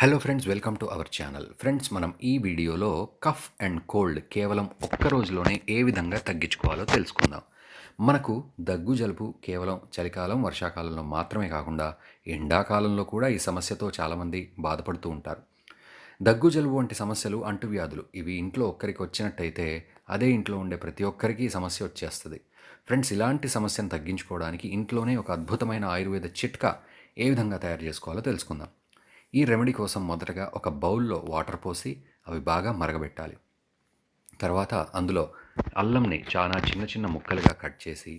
Hello friends, welcome to our channel. Friends, మనం ఈ వీడియోలో కఫ్ అండ్ కోల్డ్ కేవలం ఒక్క రోజులోనే ఏ విధంగా తగ్గించుకోవాలో తెలుసుకుందాం. మనకు దగ్గు జలుబు కేవలం చలికాలం వర్షాకాలంలో మాత్రమే కాకుండా ఎండాకాలంలో కూడా ఈ సమస్యతో చాలామంది బాధపడుతూ ఉంటారు. దగ్గు జలుబు వంటి సమస్యలు అంటువ్యాధులు. ఇవి ఇంట్లో ఒక్కరికి వచ్చినట్టయితే అదే ఇంట్లో ఉండే ప్రతి ఒక్కరికి ఈ సమస్య వచ్చేస్తుంది. ఫ్రెండ్స్, ఇలాంటి సమస్యను తగ్గించుకోవడానికి ఇంట్లోనే ఒక అద్భుతమైన ఆయుర్వేద చిట్కా ఏ విధంగా తయారు చేసుకోవాలో తెలుసుకుందాం. ఈ రెమెడీ కోసం మొదటగా ఒక బౌల్లో వాటర్ పోసి అవి బాగా మరగబెట్టాలి. తర్వాత అందులో అల్లంని చాలా చిన్న చిన్న ముక్కలుగా కట్ చేసి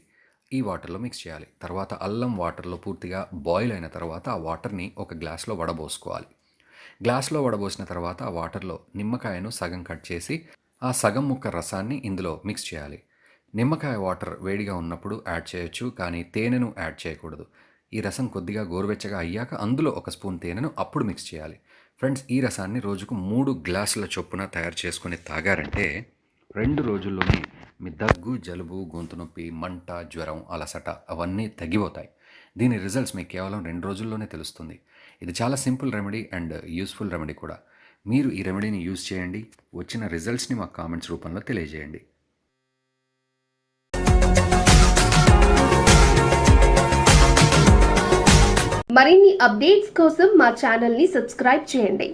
ఈ వాటర్లో మిక్స్ చేయాలి. తర్వాత అల్లం వాటర్లో పూర్తిగా బాయిల్ అయిన తర్వాత ఆ వాటర్ని ఒక గ్లాస్లో వడబోసుకోవాలి. గ్లాస్లో వడబోసిన తర్వాత ఆ వాటర్లో నిమ్మకాయను సగం కట్ చేసి ఆ సగం ముక్క రసాన్ని ఇందులో మిక్స్ చేయాలి. నిమ్మకాయ వాటర్ వేడిగా ఉన్నప్పుడు యాడ్ చేయొచ్చు, కానీ తేనెను యాడ్ చేయకూడదు. ఈ రసం కొద్దిగా గోరువెచ్చగా అయ్యాక అందులో ఒక స్పూన్ తేనెను అప్పుడు మిక్స్ చేయాలి. ఫ్రెండ్స్, ఈ రసాన్ని రోజుకు 3 గ్లాసుల చొప్పున తయారు చేసుకొని తాగారంటే 2 రోజుల్లోనే మీ దగ్గు జలుబు గొంతు నొప్పి మంట జ్వరం అలసట అవన్నీ తగ్గిపోతాయి. దీని రిజల్ట్స్ మీకు కేవలం 2 రోజుల్లోనే తెలుస్తుంది. ఇది చాలా simple remedy and useful remedy కూడా. మీరు ఈ రెమెడీని యూజ్ చేయండి. వచ్చిన రిజల్ట్స్ని మాకు కామెంట్స్ రూపంలో తెలియజేయండి. మరిన్ని అప్డేట్స్ కోసం మా ఛానల్ ని సబ్స్క్రైబ్ చేయండి.